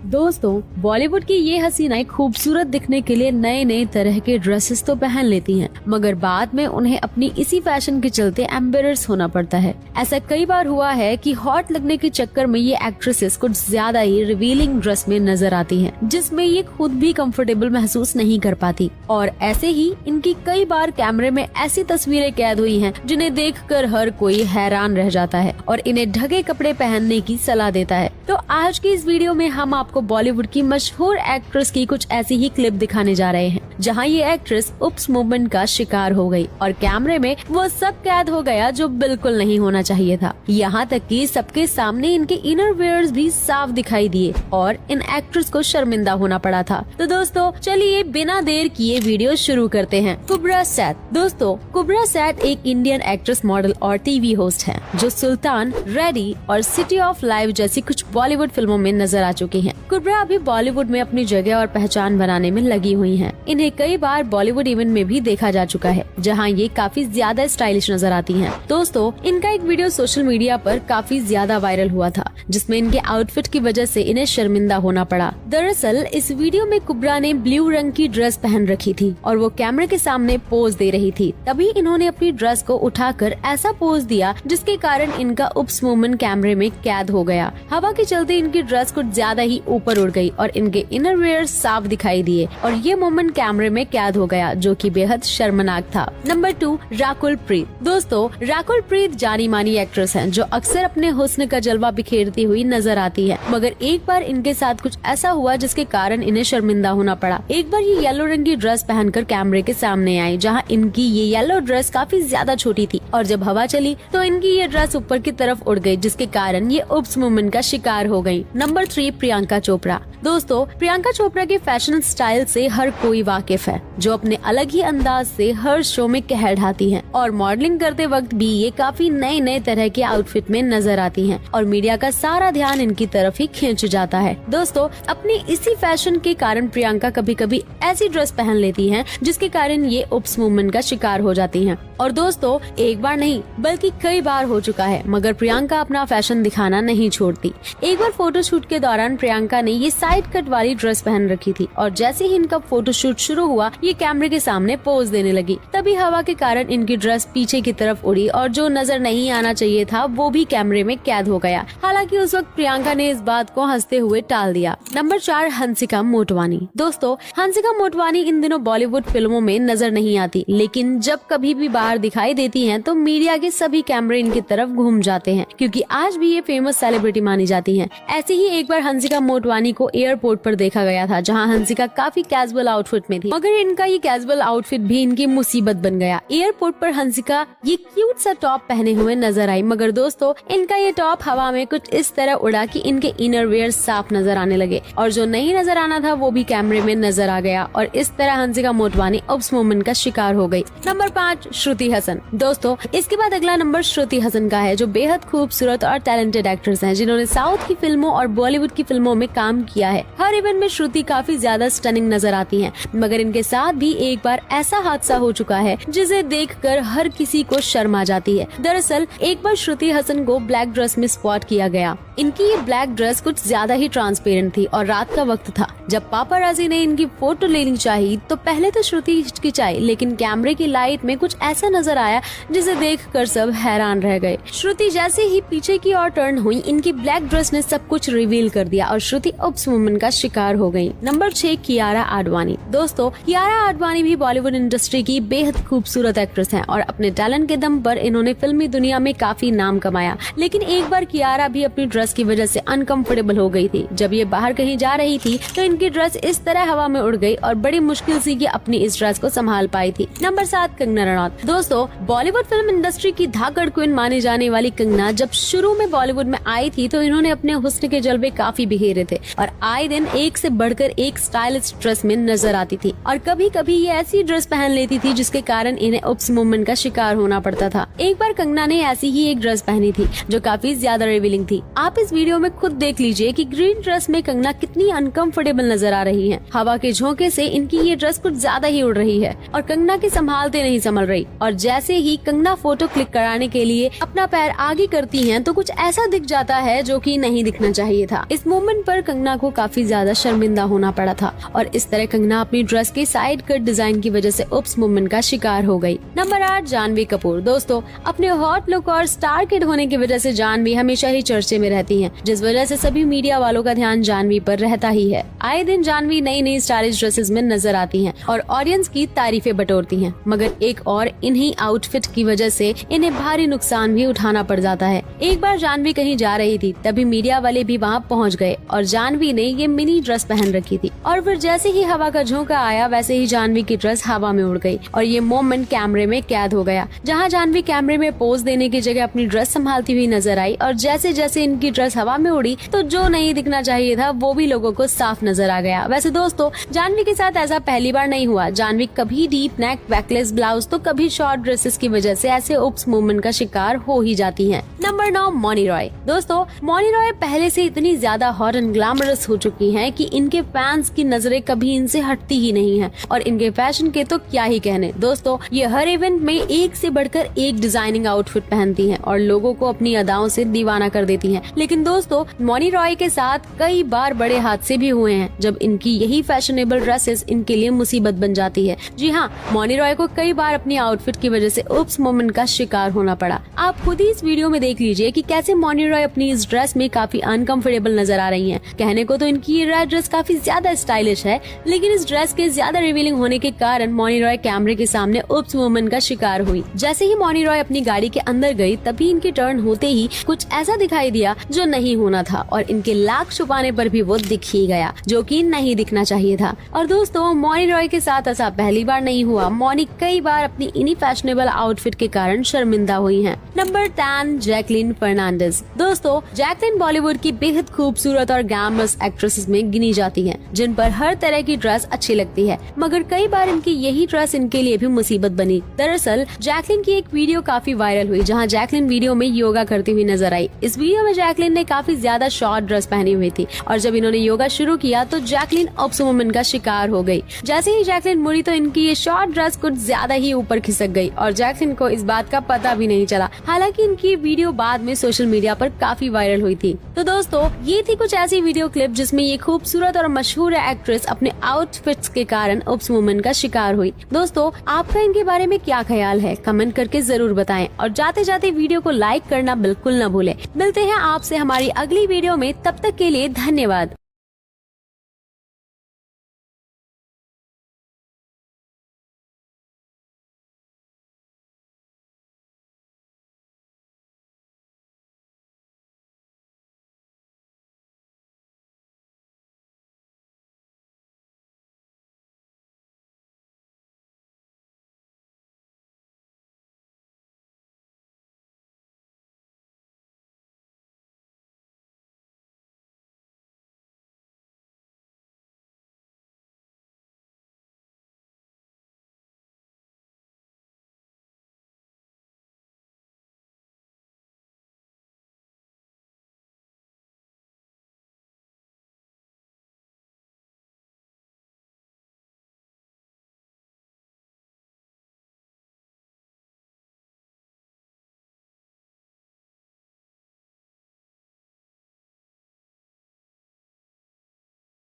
दोस्तों, बॉलीवुड की ये हसीनाएं खूबसूरत दिखने के लिए नए नए तरह के ड्रेसेस तो पहन लेती हैं, मगर बाद में उन्हें अपनी इसी फैशन के चलते एम्बेरस होना पड़ता है। ऐसा कई बार हुआ है कि हॉट लगने के चक्कर में ये एक्ट्रेसेस कुछ ज्यादा ही रिवीलिंग ड्रेस में नजर आती हैं, जिसमें ये खुद भी कंफर्टेबल महसूस नहीं कर पाती। और ऐसे ही इनकी कई बार कैमरे में ऐसी तस्वीरें कैद हुई हैं जिन्हें देखकर हर कोई हैरान रह जाता है और इन्हें ढके कपड़े पहनने की सलाह देता है। तो आज की इस वीडियो में हम आपको बॉलीवुड की मशहूर एक्ट्रेस की कुछ ऐसी ही क्लिप दिखाने जा रहे हैं जहां ये एक्ट्रेस उप्स मूवमेंट का शिकार हो गई और कैमरे में वो सब कैद हो गया जो बिल्कुल नहीं होना चाहिए था। यहाँ तक कि सबके सामने इनके इनर वेयर्स भी साफ दिखाई दिए और इन एक्ट्रेस को शर्मिंदा होना पड़ा था। तो दोस्तों चलिए बिना देर किए वीडियो शुरू करते हैं। कुब्रा सैद। दोस्तों, कुब्रा सैद एक इंडियन एक्ट्रेस, मॉडल और टीवी होस्ट है जो सुल्तान, रेडी और सिटी ऑफ लाइफ जैसी कुछ बॉलीवुड फिल्मों में नजर आ चुकी हैं। कुब्रा अभी बॉलीवुड में अपनी जगह और पहचान बनाने में लगी हुई हैं। इन्हें कई बार बॉलीवुड इवेंट में भी देखा जा चुका है जहां ये काफी ज्यादा स्टाइलिश नजर आती हैं। दोस्तों, इनका एक वीडियो सोशल मीडिया पर काफी ज्यादा वायरल हुआ था जिसमें इनके आउटफिट की वजह से इन्हें शर्मिंदा होना पड़ा। दरअसल इस वीडियो में कुब्रा ने ब्लू रंग की ड्रेस पहन रखी थी और वो कैमरे के सामने पोज दे रही थी। तभी इन्होंने अपनी ड्रेस को उठाकर ऐसा पोज दिया जिसके कारण इनका उप्स मूवमेंट कैमरे में कैद हो गया। हवा के चलते इनकी ड्रेस कुछ ज्यादा ही ऊपर उड़ गई और इनके इनर वेयर साफ दिखाई दिए और ये मोमेंट कैमरे में कैद हो गया जो कि बेहद शर्मनाक था। नंबर 2, राकुल प्रीत। दोस्तों, राकुल प्रीत जानी मानी एक्ट्रेस हैं जो अक्सर अपने हुस्न का जलवा बिखेरती हुई नजर आती है, मगर एक बार इनके साथ कुछ ऐसा हुआ जिसके कारण इन्हें शर्मिंदा होना पड़ा। एक बार ये येलो रंग की ड्रेस पहनकर कैमरे के सामने आई जहाँ इनकी ये येलो ड्रेस काफी ज्यादा छोटी थी और जब हवा चली तो इनकी ये ड्रेस ऊपर की तरफ उड़ गई जिसके कारण ये उप्स मूवमेंट का शिकार हो गयी। नंबर 3, प्रियंका चोपड़ा। दोस्तों, प्रियंका चोपड़ा के फैशन स्टाइल से हर कोई वाकिफ है, जो अपने अलग ही अंदाज से हर शो में कहर ढाती हैं और मॉडलिंग करते वक्त भी ये काफी नए नए तरह के आउटफिट में नजर आती हैं और मीडिया का सारा ध्यान इनकी तरफ ही खींच जाता है। दोस्तों, अपनी इसी फैशन के कारण प्रियंका कभी कभी ऐसी ड्रेस पहन लेती हैं जिसके कारण ये उप्स मूवमेंट का शिकार हो जाती हैं। और दोस्तों, एक बार नहीं बल्कि कई बार हो चुका है, मगर प्रियंका अपना फैशन दिखाना नहीं छोड़ती। एक बार फोटोशूट के दौरान प्रियंका ने ये साइड कट वाली ड्रेस पहन रखी थी और जैसे ही इनका फोटोशूट शुरू हुआ ये कैमरे के सामने पोज देने लगी। तभी हवा के कारण इनकी ड्रेस पीछे की तरफ उड़ी और जो नजर नहीं आना चाहिए था वो भी कैमरे में कैद हो गया। हालांकि उस वक्त प्रियंका ने इस बात को हंसते हुए टाल दिया। नंबर 4, हंसिका मोटवानी। दोस्तों, हंसिका मोटवानी इन दिनों बॉलीवुड फिल्मों में नजर नहीं आती, लेकिन जब कभी भी बाहर दिखाई देती हैं तो मीडिया के सभी कैमरे इनकी तरफ घूम जाते हैं क्योंकि आज भी ये फेमस सेलिब्रिटी मानी जाती हैं। ऐसे ही एक बार हंसिका मोटवानी को एयरपोर्ट पर देखा गया था जहां हंसिका काफी कैजुअल आउटफिट में थी, मगर इनका ये कैजुअल आउटफिट भी इनकी मुसीबत बन गया। एयरपोर्ट पर हंसिका ये क्यूट सा टॉप पहने हुए नजर आई, मगर दोस्तों इनका ये टॉप हवा में कुछ इस तरह उड़ा कि इनके इनर वेयर साफ नजर आने लगे और जो नहीं नजर आना था वो भी कैमरे में नजर आ गया और इस तरह हंसिका मोटवानी उप्स मूवमेंट का शिकार हो गई। नंबर 5, श्रुति हसन। दोस्तों, इसके बाद अगला नंबर श्रुति हसन का है जो बेहद खूबसूरत और टैलेंटेड एक्ट्रेस हैं जिन्होंने साउथ की फिल्मों और बॉलीवुड की फिल्मों में काम किया है। हर इवेंट में श्रुति काफी ज्यादा स्टनिंग नजर आती हैं, मगर इनके साथ भी एक बार ऐसा हादसा हो चुका है जिसे देखकर हर किसी को शर्म आ जाती है। दरअसल एक बार श्रुति हसन को ब्लैक ड्रेस में स्पॉट किया गया। इनकी ये ब्लैक ड्रेस कुछ ज्यादा ही ट्रांसपेरेंट थी और रात का वक्त था। जब पापाराजी ने इनकी फोटो लेनी चाहिए तो पहले तो श्रुति हिचकिचाई, लेकिन कैमरे की लाइट में कुछ ऐसा नजर आया जिसे देखकर सब हैरान रह गए। श्रुति जैसे ही पीछे की ओर टर्न हुई इनकी ब्लैक ड्रेस ने सब कुछ रिवील कर दिया और श्रुति उप्स मूवमेंट का शिकार हो गयी। नंबर 6, कियारा आडवाणी। दोस्तों, कियारा आडवाणी भी बॉलीवुड इंडस्ट्री की बेहद खूबसूरत एक्ट्रेस हैं और अपने टैलेंट के दम पर इन्होंने फिल्मी दुनिया में काफी नाम कमाया, लेकिन एक बार कियारा भी अपनी ड्रेस की वजह से अनकंफर्टेबल हो गई थी। जब ये बाहर कहीं जा रही थी तो इनकी ड्रेस इस तरह हवा में उड़ गई और बड़ी मुश्किल से ये अपनी इस ड्रेस को संभाल पाई थी। नंबर 7, कंगना रनौत। दोस्तों, बॉलीवुड फिल्म इंडस्ट्री की धाकड़ क्वीन मानी जाने वाली कंगना जब शुरू में बॉलीवुड में आई थी तो इन्होंने अपने हुस्न के जलवे काफी बिखेरे थे और आए दिन एक से बढ़कर एक स्टाइलिश ड्रेस में नजर आती थी और कभी कभी ये ऐसी ड्रेस पहन लेती थी जिसके कारण इन्हें उप्स मूवमेंट का शिकार होना पड़ता था। एक बार कंगना ने ऐसी ही एक ड्रेस पहनी थी जो काफी ज्यादा रिवीलिंग थी। आप आप इस वीडियो में खुद देख लीजिए कि ग्रीन ड्रेस में कंगना कितनी अनकंफर्टेबल नजर आ रही हैं। हवा के झोंके से इनकी ये ड्रेस कुछ ज्यादा ही उड़ रही है और कंगना की संभालते नहीं संभल रही। और जैसे ही कंगना फोटो क्लिक कराने के लिए अपना पैर आगे करती हैं तो कुछ ऐसा दिख जाता है जो कि नहीं दिखना चाहिए था। इस मोमेंट पर कंगना को काफी ज्यादा शर्मिंदा होना पड़ा था और इस तरह कंगना अपनी ड्रेस के साइड कट डिजाइन की वजह से उप्स मोमेंट का शिकार हो गई। नंबर 8, जानवी कपूर। दोस्तों, अपने हॉट लुक और स्टार किड होने की वजह से जानवी हमेशा ही चर्चे में रहती हैं, जिस वजह से सभी मीडिया वालों का ध्यान जानवी पर रहता ही है। आए दिन जानवी नई नई स्टाइलिश ड्रेसेस में नजर आती हैं और ऑडियंस की तारीफें बटोरती हैं, मगर एक और इन्हीं आउटफिट की वजह से इन्हें भारी नुकसान भी उठाना पड़ जाता है। एक बार जानवी कहीं जा रही थी, तभी मीडिया वाले भी वहाँ पहुँच गए और जानवी ने ये मिनी ड्रेस पहन रखी थी और फिर जैसे ही हवा का झोंका आया वैसे ही जानवी की ड्रेस हवा में उड़ गई और ये मोमेंट कैमरे में कैद हो गया, जहाँ जानवी कैमरे में पोज देने की जगह अपनी ड्रेस संभालती हुई नजर आई और जैसे जैसे इनकी ड्रेस हवा में उड़ी तो जो नहीं दिखना चाहिए था वो भी लोगों को साफ नजर आ गया। वैसे दोस्तों, जानवी के साथ ऐसा पहली बार नहीं हुआ। जानवी कभी डीप नेक बैकलेस ब्लाउज तो कभी शॉर्ट ड्रेसेस की वजह से ऐसे उप्स मूवमेंट का शिकार हो ही जाती हैं। नंबर 9, मौनी रॉय। दोस्तों, मौनी रॉय पहले से इतनी ज्यादा हॉट एंड ग्लैमरस हो चुकी हैं कि इनके फैंस की नजरें कभी इनसे हटती ही नहीं है और इनके फैशन के तो क्या ही कहने। दोस्तों, ये हर इवेंट में एक से बढ़कर एक डिजाइनिंग आउटफिट पहनती हैं और लोगों को अपनी अदाओं से दीवाना कर देती हैं। लेकिन दोस्तों, मौनी रॉय के साथ कई बार बड़े हादसे भी हुए हैं जब इनकी यही फैशनेबल ड्रेसेस इनके लिए मुसीबत बन जाती है। जी हाँ, मौनी रॉय को कई बार अपनी आउटफिट की वजह से उप्स मोमेंट का शिकार होना पड़ा। आप खुद ही इस वीडियो में देख लीजिए कि कैसे मौनी रॉय अपनी इस ड्रेस में काफी अनकंफर्टेबल नजर आ रही हैं। कहने को तो इनकी ये रेड ड्रेस काफी ज्यादा स्टाइलिश है, लेकिन इस ड्रेस के ज्यादा रिवीलिंग होने के कारण मौनी रॉय कैमरे के सामने उप्स मोमेंट का शिकार हुई। जैसे ही मौनी रॉय अपनी गाड़ी के अंदर गई तभी इनकी टर्न होते ही कुछ ऐसा दिखाई दिया जो नहीं होना था और इनके लाख छुपाने पर भी वो दिख ही गया, जो कि नहीं दिखना चाहिए था। और दोस्तों, मौनी रॉय के साथ ऐसा पहली बार नहीं हुआ। मौनी कई बार अपनी इन्हीं फैशनेबल आउटफिट के कारण शर्मिंदा हुई हैं। नंबर 10, जैकलीन फर्नांडिस। दोस्तों, जैकलीन बॉलीवुड की बेहद खूबसूरत और ग्लैमरस एक्ट्रेसेस में गिनी जाती हैं, जिन पर हर तरह की ड्रेस अच्छी लगती है, मगर कई बार इनकी यही ड्रेस इनके लिए भी मुसीबत बनी। दरअसल जैकलीन की एक वीडियो काफी वायरल हुई जहां जैकलीन वीडियो में योगा करती हुई नजर आई। इस वीडियो में जैकलीन ने काफी ज्यादा शॉर्ट ड्रेस पहनी हुई थी और जब इन्होंने योगा शुरू किया तो जैकलीन उप्स मोमेंट का शिकार हो गई। जैसे ही जैकलीन मुड़ी तो इनकी ये शॉर्ट ड्रेस कुछ ज्यादा ही ऊपर खिसक गई और जैकलीन को इस बात का पता भी नहीं चला। हालांकि इनकी वीडियो बाद में सोशल मीडिया पर काफी वायरल हुई थी। तो दोस्तों, ये थी कुछ ऐसी वीडियो क्लिप जिसमें ये खूबसूरत और मशहूर एक्ट्रेस अपने आउटफिट्स के कारण उप्स मोमेंट का शिकार हुई। दोस्तों, आपका इनके बारे में क्या ख्याल है? कमेंट करके जरूर बताएं और जाते जाते वीडियो को लाइक करना बिल्कुल न भूलें। मिलते हैं आपसे हमारी अगली वीडियो में, तब तक के लिए धन्यवाद।